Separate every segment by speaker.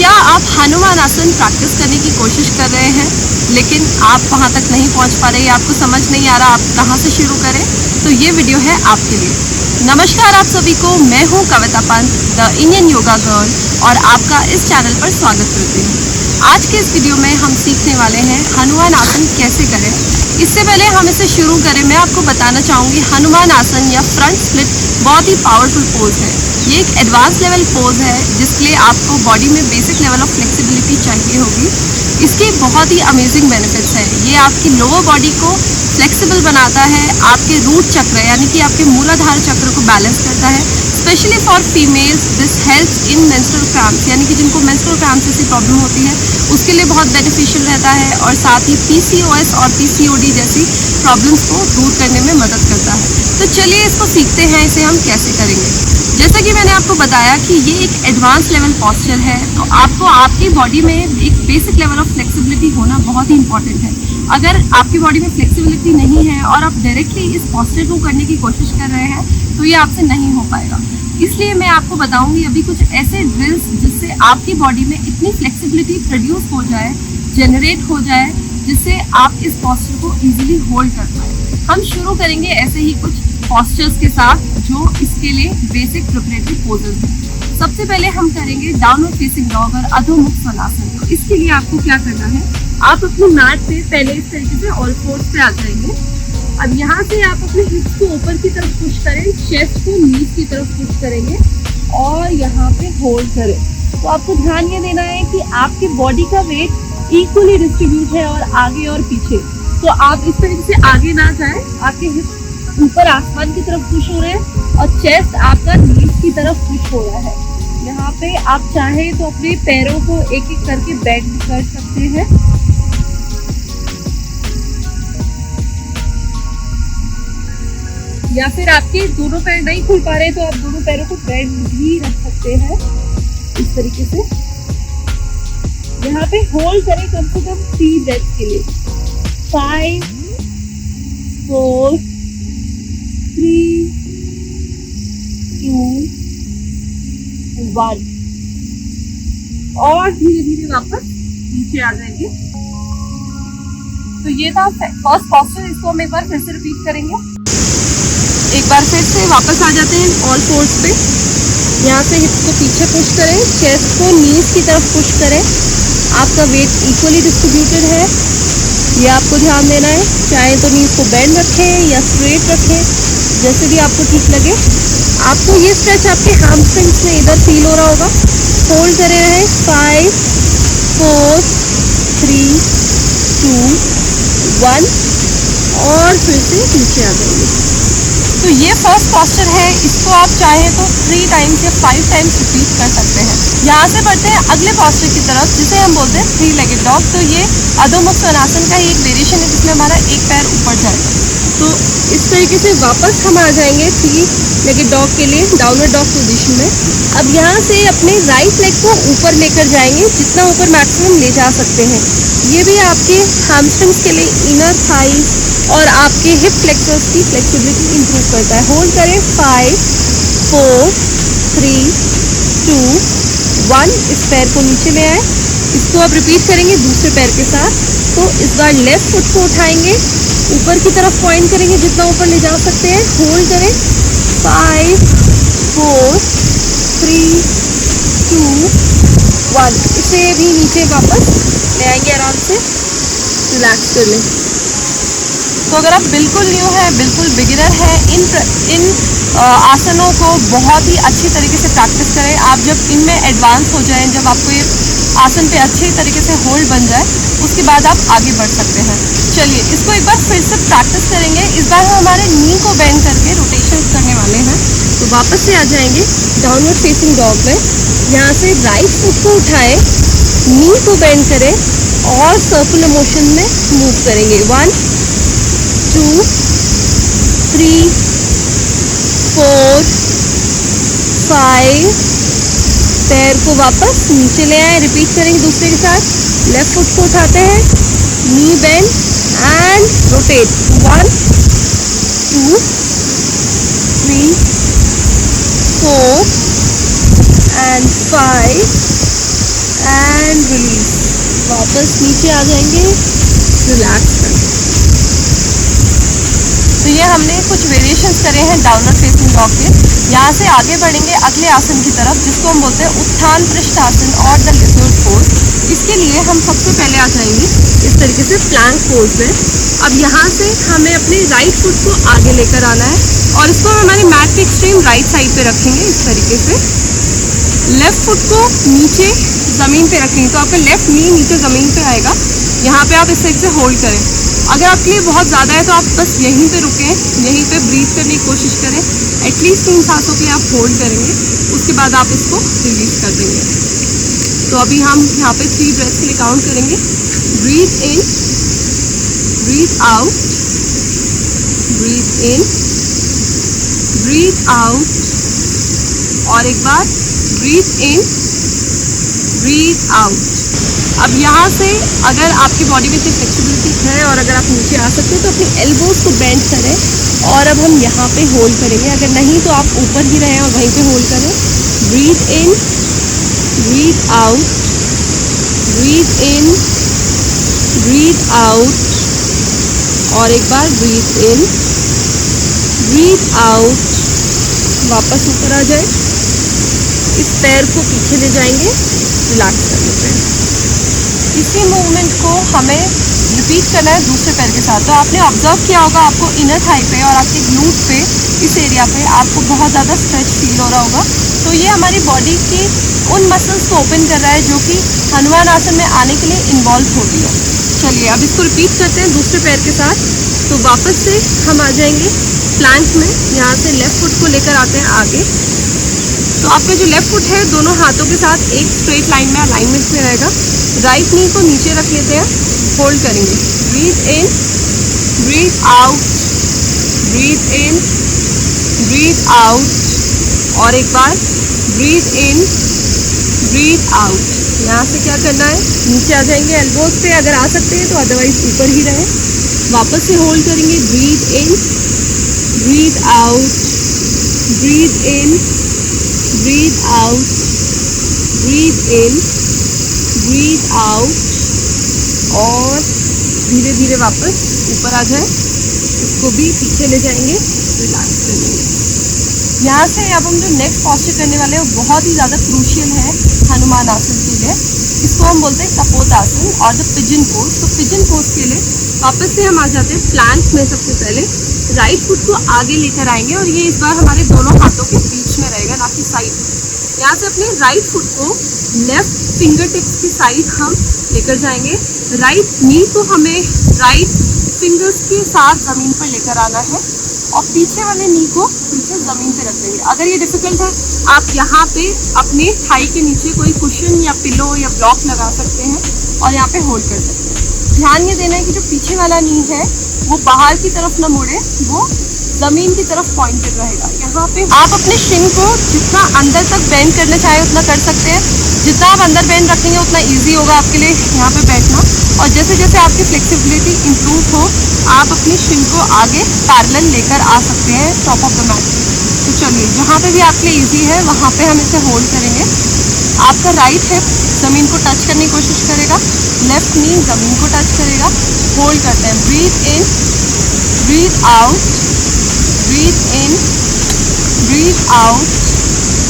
Speaker 1: क्या आप हनुमान आसन प्रैक्टिस करने की कोशिश कर रहे हैं लेकिन आप वहां तक नहीं पहुंच पा रहे, आपको समझ नहीं आ रहा आप कहां से शुरू करें? तो ये वीडियो है आपके लिए। नमस्कार आप सभी को, मैं हूं Kavita Pant, the Indian yoga girl, और आपका इस चैनल पर स्वागत करती हूं। आज के इस वीडियो में हम सीखने वाले हैं हनुमान आसन कैसे करें। इससे पहले हम इसे शुरू करें, मैं आपको बताना चाहूँगी हनुमान आसन या फ्रंट स्प्लिट बहुत ही पावरफुल पोज है। ये एक एडवांस लेवल पोज है जिसके लिए आपको बॉडी में बेसिक लेवल ऑफ फ्लेक्सिबिलिटी चाहिए होगी। इसके बहुत ही अमेजिंग बेनिफिट्स हैं। ये आपकी लोअर बॉडी को फ्लेक्सिबल बनाता है, आपके रूट चक्र यानी कि आपके मूलाधार चक्र को बैलेंस करता है। Specially for females this helps in menstrual cramps, यानी कि जिनको मेंस्ट्रुअल क्रैम्प्स जैसी प्रॉब्लम होती है उसके लिए बहुत बेनिफिशियल रहता है, और साथ ही PCOS और PCOD जैसी प्रॉब्लम्स को दूर करने में मदद करता है। तो चलिए इसको सीखते हैं, इसे हम कैसे करेंगे। जैसा कि मैंने आपको बताया कि ये एक एडवांस लेवल पॉस्चर है, तो आपको आपकी बॉडी में एक बेसिक लेवल ऑफ फ्लेक्सिबिलिटी होना बहुत ही इंपॉर्टेंट है। अगर आपकी बॉडी में फ्लेक्सिबिलिटी नहीं है और आप डायरेक्टली इस पॉस्चर को करने की कोशिश कर रहे हैं तो ये आपसे नहीं हो पाएगा। इसलिए मैं आपको बताऊंगी अभी कुछ ऐसे ड्रिल्स जिससे आपकी बॉडी में इतनी फ्लेक्सिबिलिटी प्रोड्यूस हो जाए, जनरेट हो जाए, जिससे आप इस पॉस्चर को इजीली होल्ड कर पाए। हम शुरू करेंगे ऐसे ही कुछ पॉस्चर्स के साथ जो इसके लिए बेसिक प्रिपरेटरी पोजेस हैं। सबसे पहले हम करेंगे डाउनवर्ड फेसिंग डॉग और अधोमुख स्वनासन। तो इसके लिए आपको क्या करना है, आप अपनी मैट पे पहले इस तरीके से ऑल फोर्स पे आ जाएंगे। अब यहाँ से आप अपने हिप्स को ऊपर की तरफ पुश करें, चेस्ट को नीचे की तरफ पुश करेंगे और यहाँ पे होल्ड करें। तो आपको ध्यान ये देना है कि आपकी बॉडी का वेट इक्वली डिस्ट्रीब्यूट है और आगे और पीछे। तो आप इस तरीके से आगे ना जाए, आपके हिप्स ऊपर आसमान की तरफ पुश हो रहे हैं और चेस्ट आपका नीचे की तरफ पुश हो रहा है। यहाँ पे आप चाहे तो अपने पैरों को एक एक करके बेंड कर सकते हैं। या फिर आपके दोनों पैर नहीं खुल पा रहे तो आप दोनों पैरों को बेंड भी रख सकते हैं इस तरीके से। यहाँ पे होल्ड करें कम से कम 3 ब्रेथ के लिए। 5 4 3 2 1 और धीरे धीरे वापस नीचे आ जाएंगे। तो ये था फर्स्ट पॉस्चर, इसको हम एक बार फिर से रिपीट करेंगे। एक बार फिर से वापस आ जाते हैं ऑल फोर्स पे। यहाँ से हिप्स को पीछे पुश करें, चेस्ट को नीज की तरफ पुश करें। आपका वेट इक्वली डिस्ट्रीब्यूटेड है, ये आपको ध्यान देना है। चाहे तो नीज को बेंड रखें या स्ट्रेट रखें, जैसे भी आपको ठीक लगे। आपको ये स्ट्रेच आपके हैमस्ट्रिंग्स में इधर फील हो रहा होगा। होल्ड करे रहें। 5 4 3 2 1 और फिर से नीचे आ जाएंगे। तो ये फर्स्ट पॉस्चर है, इसको आप चाहें तो 3 टाइम्स या 5 टाइम्स रिपीट कर सकते हैं। यहाँ से बढ़ते हैं अगले पॉस्चर की तरफ जिसे हम बोलते हैं 3 लेगेड डॉग। तो ये अधोमुख स्वनासन का ही एक वेरिएशन है जिसमें हमारा एक पैर ऊपर जाएगा। तो इस तरीके से वापस हम आ जाएंगे 3 लेगेड डॉग के लिए डाउनवर्ड डॉग पोजीशन में। अब यहाँ से अपने राइट लेग को ऊपर लेकर जाएंगे, जितना ऊपर मैक्सिमम ले जा सकते हैं। ये भी आपके हैमस्ट्रिंग्स के लिए इनर थाइज और आपके हिप फ्लेक्सर्स की फ्लेक्सिबिलिटी इंप्रूव करता है। होल्ड करें। 5 4 3 2 1। इस पैर को नीचे ले आए। इसको अब रिपीट करेंगे दूसरे पैर के साथ। तो इस बार लेफ्ट फुट को उठाएंगे, ऊपर की तरफ पॉइंट करेंगे जितना ऊपर ले जा सकते हैं। होल्ड करें। 5 4 3 2 1। इसे भी नीचे वापस ले आएंगे, आराम से रिलैक्स कर लें। तो अगर आप बिल्कुल न्यू है, बिल्कुल बिगिनर है, इन आसनों को बहुत ही अच्छी तरीके से प्रैक्टिस करें। आप जब इनमें एडवांस हो जाएं, जब आपको ये आसन पे अच्छी तरीके से होल्ड बन जाए, उसके बाद आप आगे बढ़ सकते हैं। चलिए इसको एक बार फिर से प्रैक्टिस करेंगे। इस बार हम हमारे नी को बेंड करके रोटेशन करने वाले हैं। तो वापस से आ जाएंगे डाउनवर्ड फेसिंग डॉग में। यहाँ से राइट फुट को उठाएं, नी को बेंड करें और सर्कुलर मोशन में मूव करेंगे। 1 2 3 4 5। पैर को वापस नीचे ले आए, रिपीट करेंगे दूसरे के साथ। लेफ्ट फुट को उठाते हैं, नी bend and rotate. 1 2 3 4 and 5 and वापस नीचे आ जाएंगे, रिलैक्स करके। तो ये हमने कुछ वेरिएशंस करे हैं डाउनवर्ड फेसिंग डॉग के। यहाँ से आगे बढ़ेंगे अगले आसन की तरफ, जिसको हम बोलते हैं उत्थान पृष्ठ आसन और द लिजर्ड पोज। इसके लिए हम सबसे पहले आ जाएंगे इस तरीके से प्लैंक पोज में। अब यहाँ से हमें अपने राइट फुट को आगे लेकर आना है और इसको हम हमारे मैट के एक्सट्रीम राइट साइड पे रखेंगे इस तरीके से। लेफ्ट फुट को नीचे ज़मीन पे रखेंगे, तो आपका लेफ्ट नी नीचे ज़मीन पे आएगा। यहाँ पे आप इस साइड से होल्ड करें। अगर आपके लिए बहुत ज़्यादा है तो आप बस यहीं पे रुकें, यहीं पे ब्रीथ करने की कोशिश करें। एटलीस्ट 3 सांसों के लिए आप होल्ड करेंगे, उसके बाद आप इसको रिलीज कर देंगे। तो अभी हम यहाँ पे 3 ब्रेथ के लिए काउंट करेंगे। Breathe in, breathe out, breathe in, breathe out, और एक बार ब्रीथ इन, ब्रीथ आउट। अब यहाँ से अगर आपकी बॉडी में इतनी फ्लेक्सिबिलिटी है और अगर आप नीचे आ सकते हैं तो अपनी एल्बोज को बेंड करें और अब हम यहाँ पे होल्ड करेंगे। अगर नहीं तो आप ऊपर ही रहें और वहीं पे होल्ड करें। Breathe in, breathe out, breathe in, breathe out, और एक बार ब्रीथ इन, ब्रीथ आउट। वापस ऊपर आ जाए, इस पैर को पीछे ले जाएंगे, रिलैक्स कर लेते हैं। इसी मूवमेंट को हमें रिपीट करना है दूसरे पैर के साथ। तो आपने ऑब्जर्व किया होगा आपको इनर थाई पे और आपके ग्लूट पे, इस एरिया पे आपको बहुत ज़्यादा स्ट्रेच फील हो रहा होगा। तो ये हमारी बॉडी की उन मसल्स को ओपन कर रहा है जो कि हनुमान आसन में आने के लिए इन्वॉल्व हो रही है। चलिए अब इसको रिपीट करते हैं दूसरे पैर के साथ। तो वापस से हम आ जाएंगे प्लैंक में। यहाँ से लेफ्ट फुट को लेकर आते हैं आगे। तो आपका जो लेफ्ट फुट है दोनों हाथों के साथ एक स्ट्रेट लाइन में अलाइनमेंट में रहेगा। राइट नी को नीचे रख लेते हैं, होल्ड करेंगे। Breathe in, breathe out, breathe in, breathe out, और एक बार ब्रीथ इन, ब्रीथ आउट। यहाँ से क्या करना है, नीचे आ जाएंगे एल्बोज पे अगर आ सकते हैं तो, अदरवाइज ऊपर ही रहें। वापस से होल्ड करेंगे। Breathe in, breathe out, breathe in, breathe out, breathe in, breathe out, और धीरे धीरे वापस ऊपर आ जाए। इसको भी पीछे ले जाएंगे, रिलैक्स कर लेंगे। यहाँ से अब हम जो नेक्स्ट पॉस्चर करने वाले हैं वो बहुत ही ज़्यादा क्रूशियल है हनुमान आसन के लिए। इसको हम बोलते हैं कपोत आसन और द पिजन पोज। तो पिजन पोज के लिए वापस से हम आ जाते हैं प्लैंक में। सबसे पहले राइट फुट को आगे लेकर आएंगे और ये इस बार हमारे दोनों हाथों के बीच में रहेगा, ना कि साइड। यहाँ से अपने राइट फुट को लेफ्ट फिंगर टिप्स की साइड हम लेकर जाएंगे। राइट नी को हमें राइट फिंगर्स के साथ ज़मीन पर लेकर आना है और पीछे वाले नी को पीछे ज़मीन पे रख देंगे। अगर ये डिफ़िकल्ट है आप यहाँ पे अपने थाई के नीचे कोई कुशन या पिलो या ब्लॉक लगा सकते हैं और यहाँ पे होल्ड कर सकते हैं। ध्यान ये देना है कि जो पीछे वाला नी है वो बाहर की तरफ ना मुड़े, वो ज़मीन की तरफ पॉइंटेड रहेगा। यहाँ पे आप अपने शिंग को जितना अंदर तक बेंड करना चाहे उतना कर सकते हैं। जितना आप अंदर बेंड रखेंगे उतना इजी होगा आपके लिए यहाँ पे बैठना। और जैसे जैसे आपकी फ्लेक्सिबिलिटी इंप्रूव हो आप अपनी शिंग को आगे पैरेलल लेकर आ सकते हैं टॉप ऑफ द मैट। तो चलिए जहाँ पे भी आपके लिए ईजी है वहाँ पे हम इसे होल्ड करेंगे। आपका राइट हिप ज़मीन को टच करने की कोशिश करेगा, लेफ्ट नी ज़मीन को टच करेगा। होल्ड करते हैं। Breathe in, breathe out, breathe in, breathe out,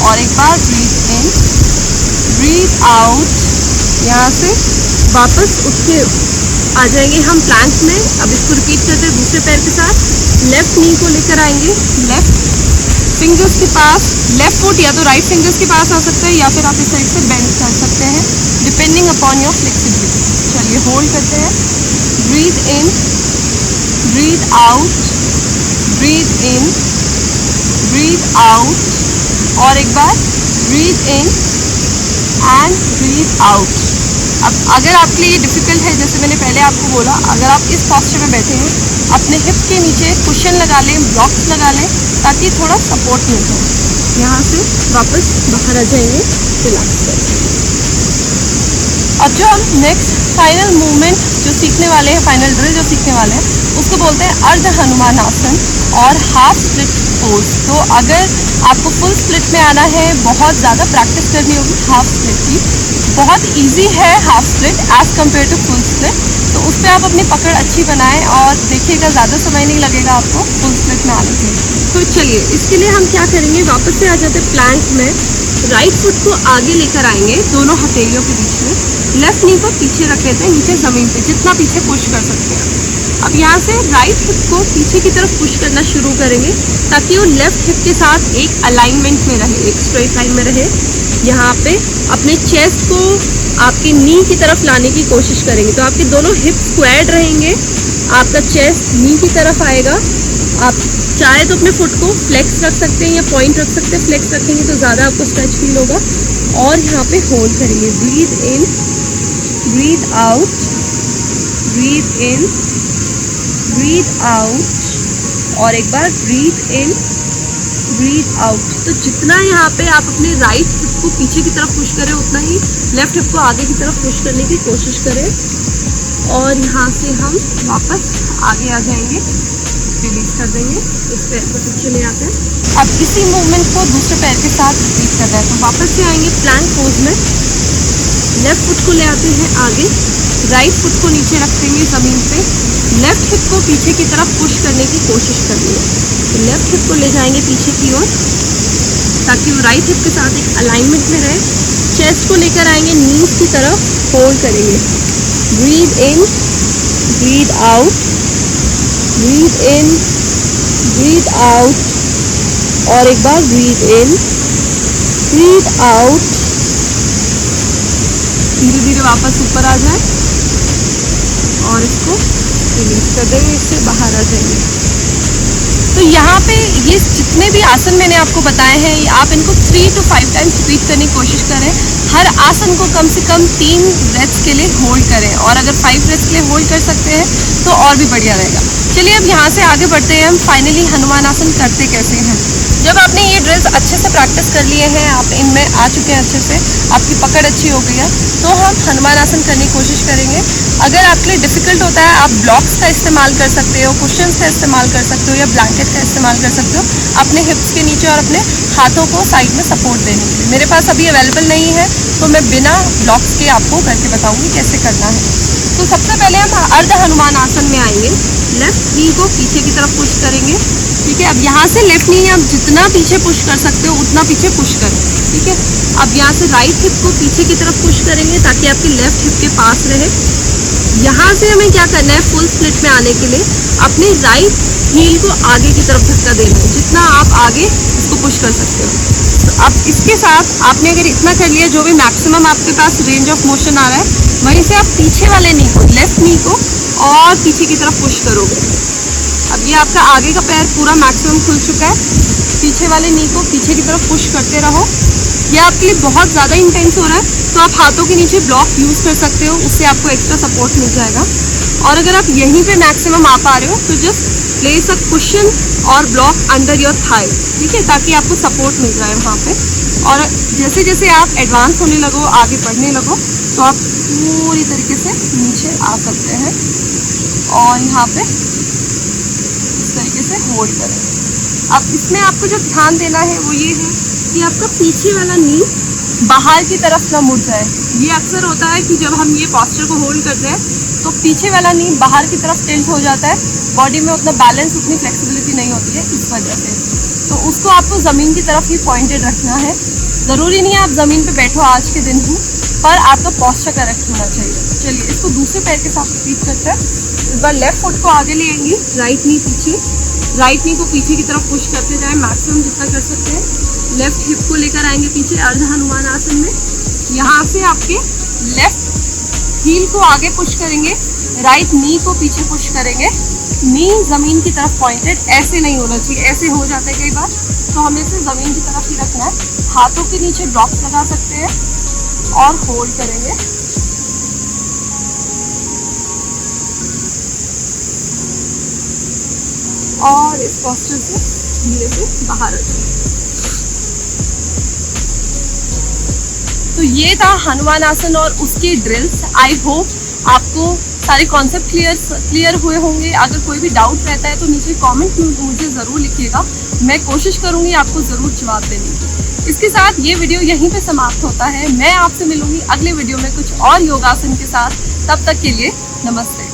Speaker 1: और एक बार ब्रीथ इन, ब्रीथ आउट। यहाँ से वापस उठ के आ जाएंगे हम प्लैंक में। अब इसको रिपीट करते हैं दूसरे पैर के साथ। लेफ्ट नी को लेकर आएंगे लेफ्ट फिंगर्स के पास। लेफ्ट फुट या तो राइट फिंगर्स के पास आ सकता है या फिर आप इस साइड से बेंड कर सकते हैं डिपेंडिंग अपॉन योर फ्लेक्सिबिलिटी। चलिए होल्ड करते हैं। Breathe in, breathe out, breathe in, breathe out, और एक बार breathe in and breathe out. अब अगर आपके लिए ये डिफ़िकल्ट है, जैसे मैंने पहले आपको बोला, अगर आप इस पॉस्चर में बैठे हैं अपने हिप के नीचे कुशन लगा लें, ब्लॉक्स लगा लें ताकि थोड़ा सपोर्ट मिल जाए। यहाँ से वापस बाहर आ जाएंगे, रिलैक्स करें। अब जो हम नेक्स्ट फाइनल मूवमेंट जो सीखने वाले हैं, फाइनल ड्रिल जो सीखने वाले हैं, उसको बोलते हैं अर्ध हनुमान आसन और हाफ स्प्लिट पोज। तो अगर आपको फुल स्प्लिट में आना है, बहुत ज़्यादा प्रैक्टिस करनी होगी हाफ स्प्लिट की। बहुत इजी है half split as compare to full split. तो उस पर आप अपनी पकड़ अच्छी बनाएं और देखिएगा ज़्यादा समय नहीं लगेगा आपको फुल स्प्लिट में आने के लिए। तो चलिए इसके लिए हम क्या करेंगे, वापस से आ जाते प्लैंक में। राइट फुट को आगे लेकर आएंगे दोनों हथेलियों के बीच में, लेफ्ट नी को पीछे रख लेते हैं नीचे ज़मीन पे, जितना पीछे पुश कर सकते हैं। अब यहाँ से राइट फुट को पीछे की तरफ पुश करना शुरू करेंगे ताकि वो लेफ्ट हिप के साथ एक अलाइनमेंट में रहे, एक स्ट्रेट लाइन में रहे। यहाँ पे अपने चेस्ट को आपके नी की तरफ लाने की कोशिश करेंगे, तो आपके दोनों हिप स्क्वायर्ड रहेंगे, आपका चेस्ट नी की तरफ आएगा। आप चाहे तो अपने फुट को फ्लेक्स रख सकते हैं या पॉइंट रख सकते हैं। फ्लेक्स रखेंगे तो ज़्यादा आपको स्ट्रेच फील होगा। और यहाँ पे होल्ड करेंगे, breathe in, breathe out, breathe in, breathe out, और एक बार ब्रीथ इन, ब्रीथ आउट। तो जितना यहाँ पे आप अपने राइट हिप को पीछे की तरफ पुश करें, उतना ही लेफ्ट हिप को आगे की तरफ पुश करने की कोशिश करें। और यहाँ से हम वापस आगे आ जाएंगे, रिलीज कर देंगे, इस पैर को पीछे ले आते हैं। अब इसी मूवमेंट को दूसरे पैर के साथ रिपीट करना है। तो वापस से आएंगे प्लैंक पोज में, लेफ्ट फुट को ले आते हैं आगे, राइट फुट को नीचे रख देंगे ज़मीन पे, लेफ्ट हिप को पीछे की तरफ पुश करने की कोशिश करनी है। तो लेफ्ट हिप को ले जाएंगे पीछे की ओर ताकि वो राइट हिप के साथ एक अलाइनमेंट में रहे। चेस्ट को लेकर आएंगे नीज की तरफ, होल्ड करेंगे, breathe in, breathe out, breathe in, breathe out, और एक बार ब्रीथ इन, ब्रीथ आउट। धीरे धीरे वापस ऊपर आ जाए और इसको रिलीज कर देंगे, इससे बाहर आ जाएंगे। तो यहाँ पे ये जितने भी आसन मैंने आपको बताए हैं, आप इनको 3 to 5 टाइम्स रिपीट करने की कोशिश करें। हर आसन को कम से कम 3 ब्रेथ्स के लिए होल्ड करें, और अगर 5 ब्रेथ्स के लिए होल्ड कर सकते हैं तो और भी बढ़िया रहेगा। चलिए अब यहाँ से आगे बढ़ते हैं, हम फाइनली हनुमान आसन करते कैसे हैं। जब आपने ये ड्रिल्स अच्छे से प्रैक्टिस कर लिए हैं, आप इनमें आ चुके हैं अच्छे से, आपकी पकड़ अच्छी हो गई है, तो हम हनुमान आसन करने की कोशिश करेंगे। अगर आपके लिए डिफ़िकल्ट होता है, आप ब्लॉक्स का इस्तेमाल कर सकते हो, कुशन्स का इस्तेमाल कर सकते हो, या ब्लैंकेट का इस्तेमाल कर सकते हो अपने हिप्स के नीचे और अपने हाथों को साइड में सपोर्ट देने के लिए। मेरे पास अभी अवेलेबल नहीं है, तो मैं बिना ब्लॉक्स के आपको करके बताऊँगी कैसे करना है। तो सबसे पहले हम अर्ध हनुमान आसन में आएंगे, लेफ्ट नी को पीछे की तरफ पुश करेंगे, ठीक है। अब यहाँ से लेफ्ट नी आप जितना पीछे पुश कर सकते हो उतना पीछे पुश करें, ठीक है। अब यहाँ से राइट हिप को पीछे की तरफ पुश करेंगे ताकि आपके लेफ्ट हिप के पास रहे। यहाँ से हमें क्या करना है, फुल स्प्लिट में आने के लिए अपने राइट हील को आगे की तरफ धक्का देना है, जितना आप आगे इसको पुश कर सकते हो। तो अब इसके साथ आपने अगर इतना कर लिया, जो भी मैक्सिमम आपके पास रेंज ऑफ मोशन आ रहा है, वहीं से आप पीछे वाले नी को, लेफ्ट नी को और पीछे की तरफ पुश करोगे। अब ये आपका आगे का पैर पूरा मैक्सिमम खुल चुका है, पीछे वाले नी को पीछे की तरफ पुश करते रहो। ये आपके लिए बहुत ज़्यादा इंटेंस हो रहा है तो आप हाथों के नीचे ब्लॉक यूज़ कर सकते हो, उससे आपको एक्स्ट्रा सपोर्ट मिल जाएगा। और अगर आप यहीं पे मैक्सिमम आ पा रहे हो तो जस्ट प्लेस अ कुशन और ब्लॉक अंडर योर थाई, ठीक है, ताकि आपको सपोर्ट मिल जाए वहाँ पे। और जैसे जैसे आप एडवांस होने लगो, आगे बढ़ने लगो, तो आप पूरी तरीके से नीचे आ सकते हैं और यहाँ पे इस तरीके से होल्ड करें। अब इसमें आपको जो ध्यान देना है वो ये है कि आपका पीछे वाला नी बाहर की तरफ ना मुड़ जाए। ये अक्सर होता है कि जब हम ये पोस्चर को होल्ड करते हैं तो पीछे वाला नी बाहर की तरफ टिल्ट हो जाता है, बॉडी में उतना बैलेंस, उतनी फ्लेक्सिबिलिटी नहीं होती है इस वजह से। तो उसको आपको ज़मीन की तरफ ही पॉइंटेड रखना है। ज़रूरी नहीं है आप ज़मीन पे बैठो आज के दिन ही, पर आपका पोस्चर करेक्ट होना चाहिए। चलिए इसको दूसरे पैर के साथ रिपीट करते हैं। इस बार लेफ्ट फुट को आगे ले आएंगे, राइट नी पीछे, राइट नी को पीछे की तरफ पुश करते जाएं मैक्सिमम जितना कर सकते हैं। लेफ्ट हिप को लेकर आएंगे पीछे अर्ध हनुमान आसन में। यहाँ से आपके लेफ्ट हील को आगे पुश करेंगे, राइट नी को पीछे पुश करेंगे, नी ज़मीन की तरफ पॉइंटेड, ऐसे नहीं होना चाहिए, ऐसे हो जाता है कई बार, तो हमें इसे ज़मीन की तरफ ही रखना है। हाथों के नीचे ब्लॉक्स लगा सकते हैं और होल्ड करेंगे। और इस पोस्चर से धीरे से बाहर आ जाएंगे। तो ये था हनुमान आसन और उसकी ड्रिल्स। आई होप आपको सारे कॉन्सेप्ट क्लियर हुए होंगे। अगर कोई भी डाउट रहता है तो नीचे कमेंट में मुझे ज़रूर लिखिएगा, मैं कोशिश करूंगी आपको ज़रूर जवाब देने की। इसके साथ ये वीडियो यहीं पे समाप्त होता है। मैं आपसे मिलूंगी अगले वीडियो में कुछ और योगासन के साथ। तब तक के लिए नमस्ते।